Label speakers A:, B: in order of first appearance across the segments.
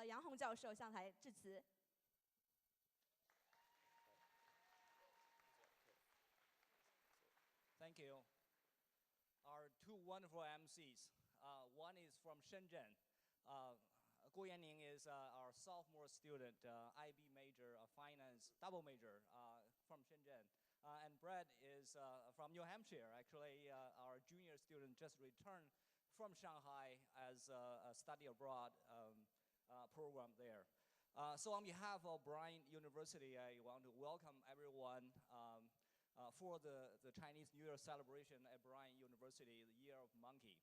A: 杨红教授上台致辞。
B: Thank you. Our two wonderful MCs. One is from Shenzhen. Guo Yanning is our sophomore student, IB major, finance double major from Shenzhen. And Brad is from New Hampshire. Actually, our junior student just returned from Shanghai as a study abroad program there. So on behalf of Bryant University, I want to welcome everyone for the Chinese New Year celebration at Bryant University, the Year of Monkey.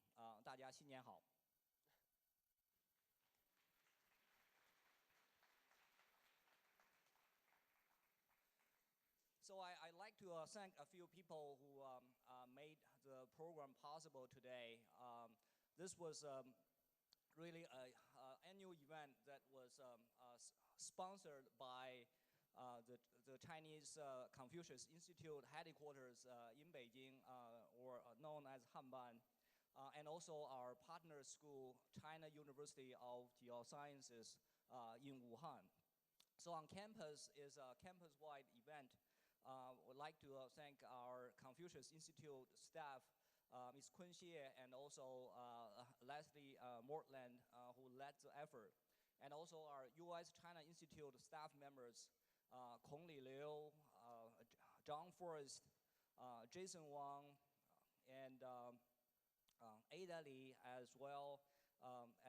B: 大家新年好。So I'd like to thank a few people who made the program possible today. This was really an annual event that was sponsored by the Chinese Confucius Institute headquarters in Beijing, or known as Hanban, and also our partner school, China University of Geosciences in Wuhan. So on campus is a campus-wide event. Would like to thank our Confucius Institute staff, Ms. Kun Xie, and also Leslie Mortland, who led the effort, and also our U.S. China Institute staff members, Kong Li Liu, John Forrest, Jason Wang, and Ada Li, as well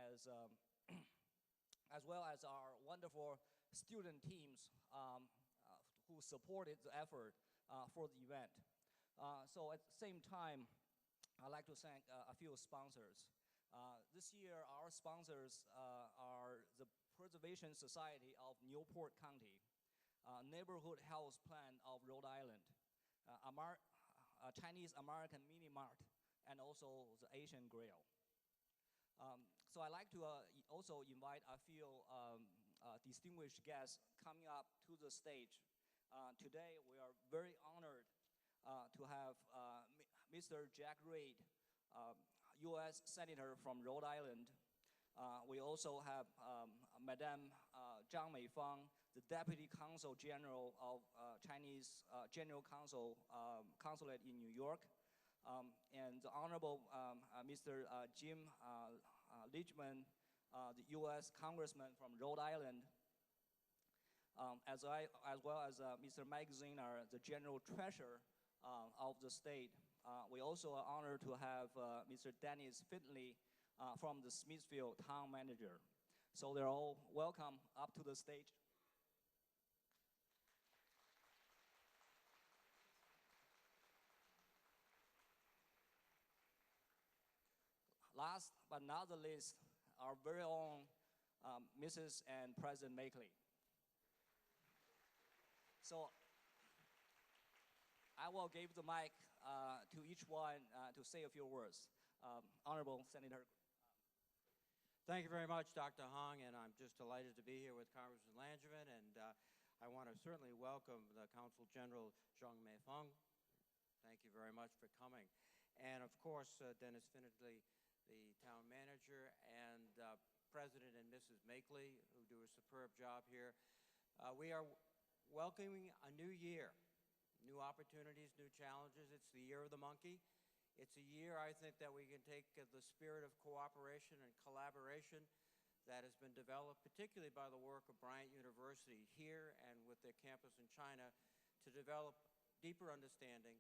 B: as our wonderful student teams who supported the effort for the event. So at the same time, I'd like to thank a few sponsors. This year, our sponsors are the Preservation Society of Newport County, Neighborhood Health Plan of Rhode Island, Chinese American Mini Mart, and also the Asian Grill. So I'd like to also invite a few distinguished guests coming up to the stage. Today, we are very honored to have Mr. Jack Reed, U.S. Senator from Rhode Island. We also have Madame Zhang Meifang, the Deputy Consul General of Chinese General Consulate in New York, and the Honorable Mr. Jim Lichman, the U.S. Congressman from Rhode Island, as well as Mr. Mike Ziner, the General Treasurer of the state. We also are honored to have Mr. Dennis Finley from the Smithfield Town Manager. So they're all welcome up to the stage. Last but not the least, our very own Mrs. and President Makeley. So I will give the mic to each one to say a few words. Honorable Senator.
C: Thank you very much, Dr. Hong, and I'm just delighted to be here with Congressman Langevin, and I want to certainly welcome the Consul General Zhang Meifang. Thank you very much for coming. And of course, Dennis Finley, the town manager, and President and Mrs. Makeley, who do a superb job here. We are welcoming a new year, new opportunities, new challenges. It's the year of the monkey. It's a year, I think, that we can take the spirit of cooperation and collaboration that has been developed, particularly by the work of Bryant University here and with their campus in China, to develop deeper understanding,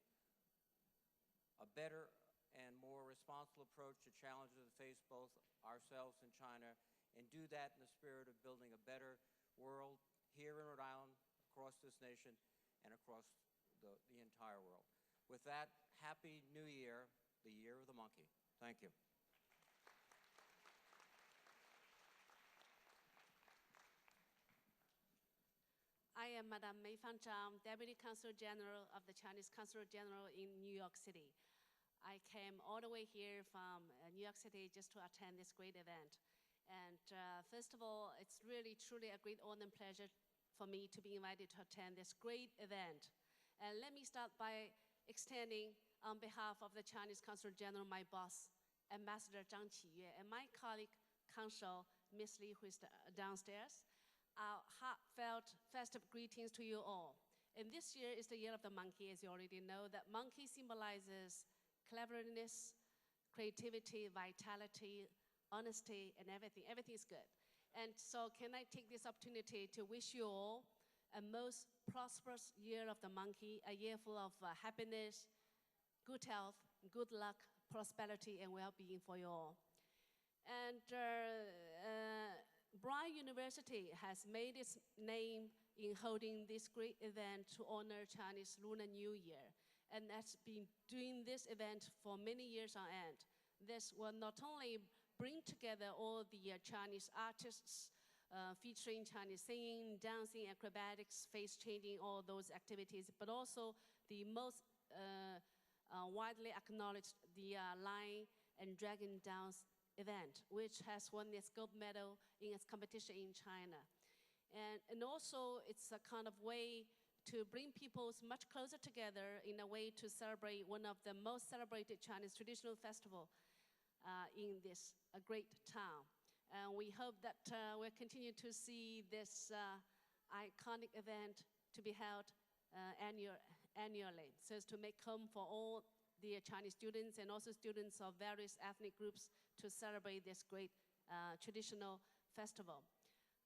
C: a better and more responsible approach to challenges that face both ourselves and China, and do that in the spirit of building a better world here in Rhode Island, across this nation, and across the entire world. With that, Happy New Year, the Year of the Monkey. Thank you.
D: I am Madame Meifang Zhang, Deputy Consul General of the Chinese Consulate General in New York City. I came all the way here from New York City just to attend this great event. And first of all, it's really, truly a great honor and pleasure for me to be invited to attend this great event. And let me start by extending, on behalf of the Chinese Consul General, my boss, Ambassador Zhang Qiyue, and my colleague, Consul Miss Lee, who is downstairs, our heartfelt festive greetings to you all. And this year is the year of the monkey, as you already know. That monkey symbolizes cleverness, creativity, vitality, honesty, and everything. Everything is good. And so can I take this opportunity to wish you all a most prosperous year of the monkey, a year full of happiness, good health, good luck, prosperity, and well-being for you all. And Brown University has made its name in holding this great event to honor Chinese Lunar New Year. And that's been doing this event for many years on end. This will not only bring together all the Chinese artists featuring Chinese singing, dancing, acrobatics, face changing, all those activities, but also the most widely acknowledged the lion and dragon dance event, which has won the gold medal in its competition in China. And also, it's a kind of way to bring people much closer together in a way to celebrate one of the most celebrated Chinese traditional festival in this great town. And we hope that we'll continue to see this iconic event to be held annually, so as to make home for all the Chinese students and also students of various ethnic groups to celebrate this great traditional festival.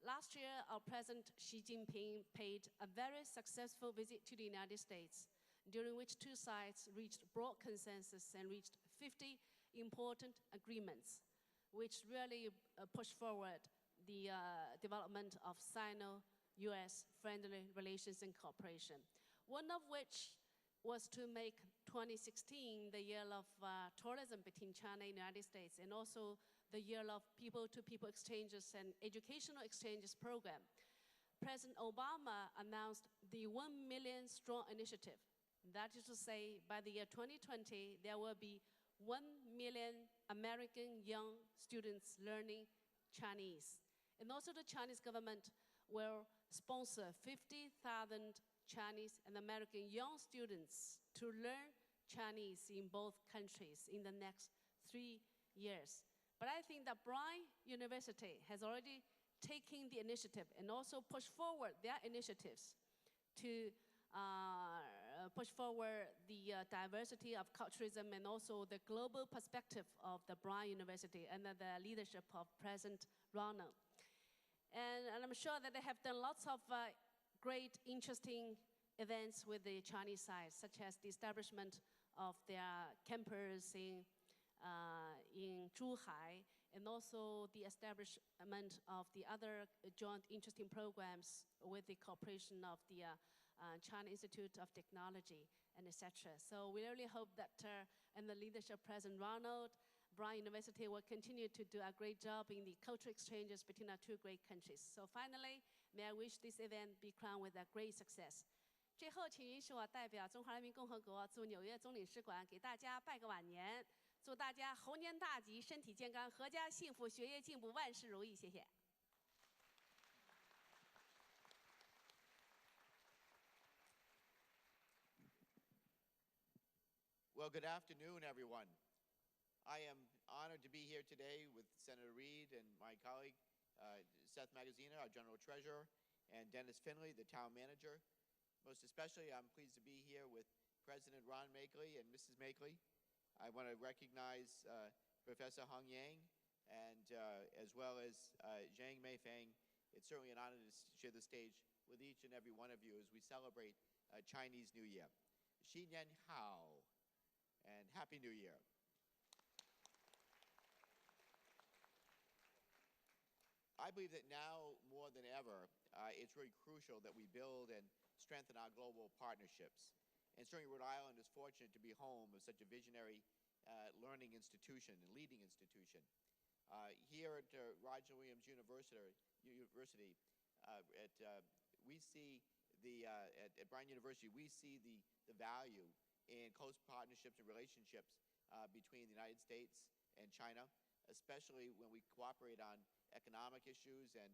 D: Last year, our President Xi Jinping paid a very successful visit to the United States, during which two sides reached broad consensus and reached 50 important agreements, which really pushed forward the development of Sino-US friendly relations and cooperation. One of which was to make 2016 the year of tourism between China and the United States, and also the year of people-to-people exchanges and educational exchanges program. President Obama announced the 1 million strong initiative. That is to say, by the year 2020, there will be 1 million American young students learning Chinese. And also the Chinese government will sponsor 50,000 Chinese and American young students to learn Chinese in both countries in the next 3 years. But I think that Brown University has already taken the initiative and also pushed forward their initiatives to push forward the diversity of culturalism and also the global perspective of the Brown University under the leadership of President Ronald. And I'm sure that they have done lots of great, interesting events with the Chinese side, such as the establishment of their campus in Zhuhai, and also the establishment of the other joint interesting programs with the cooperation of the China Institute of Technology, and etc. So we really hope that in the leadership of President Ronald, Brown University will continue to do a great job in the cultural exchanges between our two great countries. So finally, may I wish this event be crowned with a great success.
A: 最后，请允许我代表中华人民共和国驻纽约总领事馆给大家拜个晚年，祝大家猴年大吉，身体健康，阖家幸福，学业进步，万事如意。谢谢。
E: Well, good afternoon, everyone. I am honored to be here today with Senator Reid and my colleague, Seth Magaziner, our General Treasurer, and Dennis Finley, the Town Manager. Most especially, I'm pleased to be here with President Ron Makeley and Mrs. Makeley. I want to recognize Professor Hong Yang, and as well as Zhang Meifeng. It's certainly an honor to share the stage with each and every one of you as we celebrate Chinese New Year. Xi Nian Hao, and Happy New Year. I believe that now more than ever, it's really crucial that we build and strengthen our global partnerships. And certainly Rhode Island is fortunate to be home of such a visionary learning institution and leading institution. Here at Roger Williams University, we see at Brown University, we see the value in close partnerships and relationships between the United States and China, especially when we cooperate on economic issues and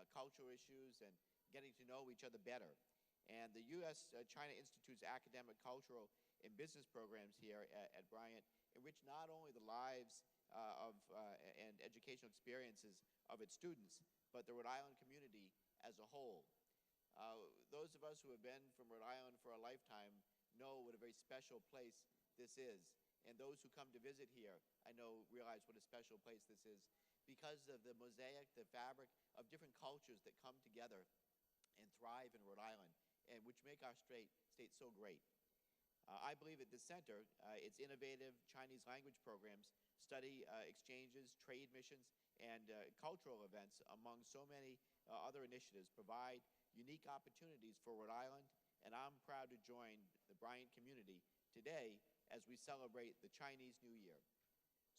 E: cultural issues and getting to know each other better. And the U.S.-China Institute's academic, cultural, and business programs here at Bryant enrich not only the lives and educational experiences of its students, but the Rhode Island community as a whole. Those of us who have been from Rhode Island for a lifetime know what a very special place this is. And those who come to visit here, I know, realize what a special place this is because of the mosaic, the fabric of different cultures that come together and thrive in Rhode Island, and which make our state so great. I believe at the center, its innovative Chinese language programs, study exchanges, trade missions, and cultural events, among so many other initiatives, provide unique opportunities for Rhode Island, and I'm proud to join the Bryant community today as we celebrate the Chinese New Year.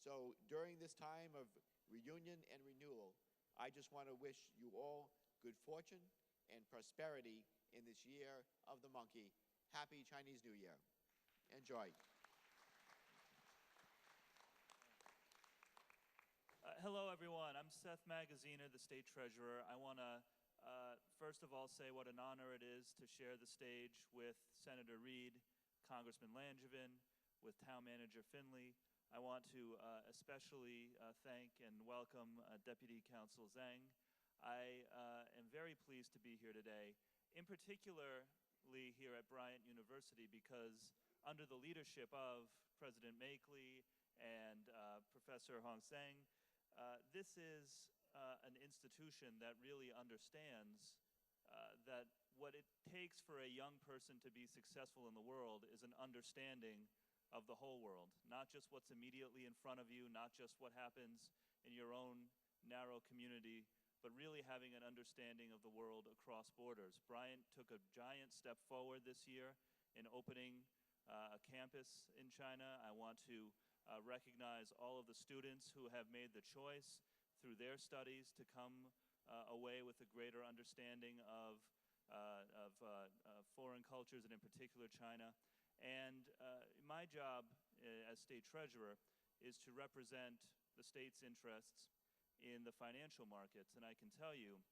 E: So during this time of reunion and renewal, I just want to wish you all good fortune and prosperity in this year of the monkey. Happy Chinese New Year. Enjoy.
F: Hello, everyone. I'm Seth Magaziner, the State Treasurer. I want to, first of all, say what an honor it is to share the stage with Senator Reid, Congressman Langevin, with Town Manager Finley. I want to especially thank and welcome Deputy Counsel Zhang. I am very pleased to be here today, in particularly here at Bryant University, because under the leadership of President Makeley and Professor Hong Seng, this is an institution that really understands that what it takes for a young person to be successful in the world is an understanding of the whole world, not just what's immediately in front of you, not just what happens in your own narrow community, but really having an understanding of the world across borders. Bryant took a giant step forward this year in opening a campus in China. I want to recognize all of the students who have made the choice through their studies to come away with a greater understanding of foreign cultures, and in particular China. And my job as state treasurer is to represent the state's interests in the financial markets. And I can tell you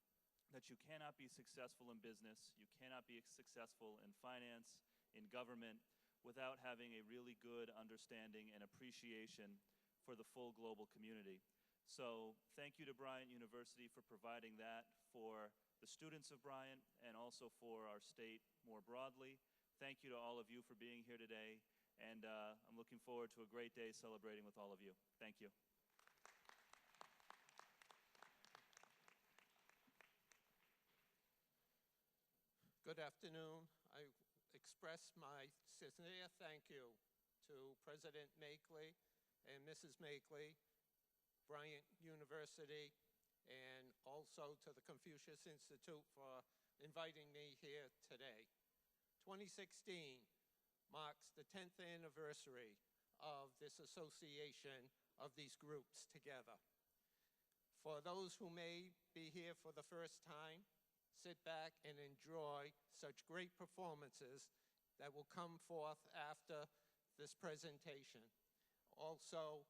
F: that you cannot be successful in business, you cannot be successful in finance, in government, without having a really good understanding and appreciation for the full global community. So thank you to Bryant University for providing that for the students of Bryant and also for our state more broadly. Thank you to all of you for being here today, and I'm looking forward to a great day celebrating with all of you. Thank you.
G: Good afternoon. I express my sincere thank you to President Makeley and Mrs. Makeley, Bryant University, and also to the Confucius Institute for inviting me here today. 2016 marks the 10th anniversary of this association of these groups together. For those who may be here for the first time, sit back and enjoy such great performances that will come forth after this presentation. Also,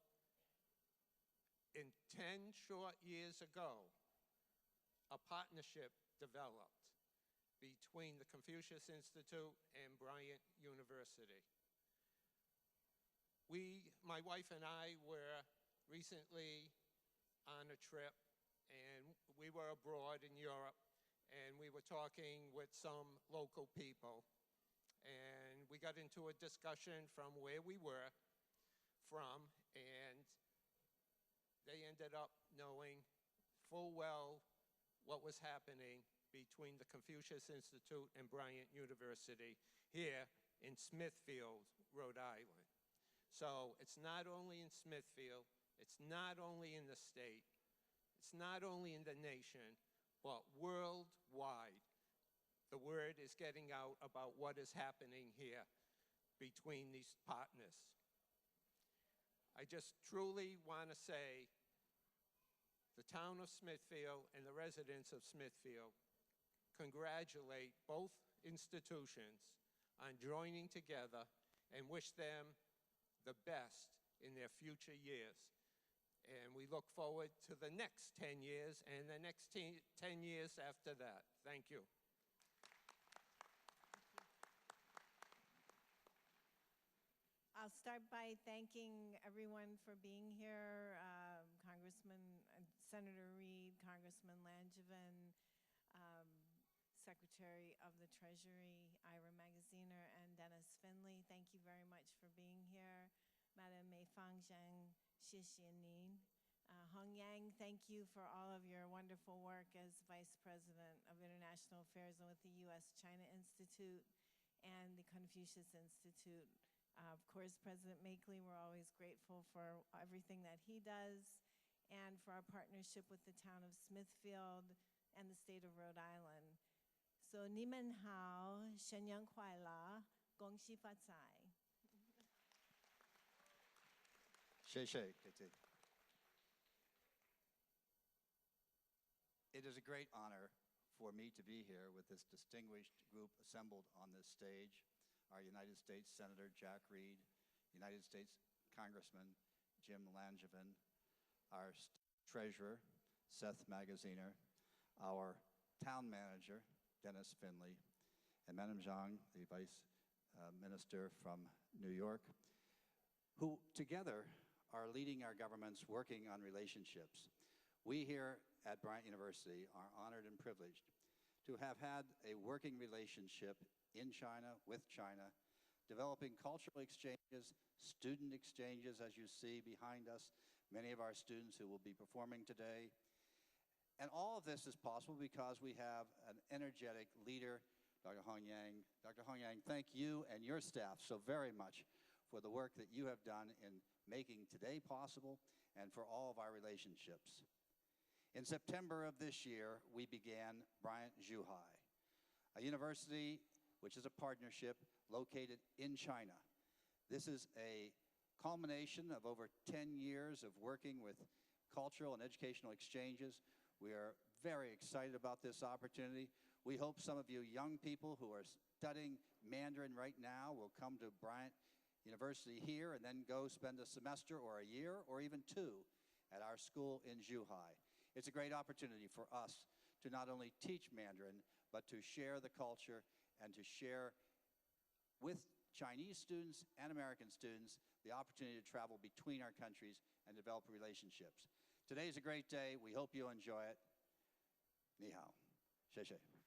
G: in 10 short years ago, a partnership developed between the Confucius Institute and Bryant University. My wife and I were recently on a trip, and we were abroad in Europe, and we were talking with some local people, and we got into a discussion from where we were from, and they ended up knowing full well what was happening between the Confucius Institute and Bryant University here in Smithfield, Rhode Island. So it's not only in Smithfield, it's not only in the state, it's not only in the nation, but worldwide. The word is getting out about what is happening here between these partners. I just truly want to say the town of Smithfield and the residents of Smithfield congratulate both institutions on joining together and wish them the best in their future years. And we look forward to the next 10 years and the next 10 years after that. Thank you.
H: I'll start by thanking everyone for being here. Senator Reid, Congressman Langevin, Secretary of the Treasury, Ira Magaziner, and Dennis Finley. Thank you very much for being here. Madam Meifang Zhang, 谢谢您. Hong Yang, thank you for all of your wonderful work as Vice President of International Affairs and with the U.S.-China Institute and the Confucius Institute. Of course, President Makeley, we're always grateful for everything that he does and for our partnership with the town of Smithfield and the state of Rhode Island. So, 你们好，新年快乐，恭喜发财。
I: 谢谢, Kitty. It is a great honor for me to be here with this distinguished group assembled on this stage. Our United States Senator Jack Reed, United States Congressman Jim Langevin, our Treasurer Seth Magaziner, our Town Manager Dennis Finley, and Madam Zhang, the Vice Minister from New York, who together are leading our governments working on relationships. We here at Bryant University are honored and privileged to have had a working relationship in China, with China, developing cultural exchanges, student exchanges, as you see behind us, many of our students who will be performing today. And all of this is possible because we have an energetic leader, Dr. Hong Yang. Dr. Hong Yang, thank you and your staff so very much for the work that you have done in making today possible and for all of our relationships. In September of this year, we began Bryant Zhuhai, a university which is a partnership located in China. This is a culmination of over 10 years of working with cultural and educational exchanges. We are very excited about this opportunity. We hope some of you young people who are studying Mandarin right now will come to Bryant University here and then go spend a semester or a year or even two at our school in Zhuhai. It's a great opportunity for us to not only teach Mandarin, but to share the culture and to share with Chinese students and American students the opportunity to travel between our countries and develop relationships. Today is a great day. We hope you enjoy it. Ni hao. 谢谢.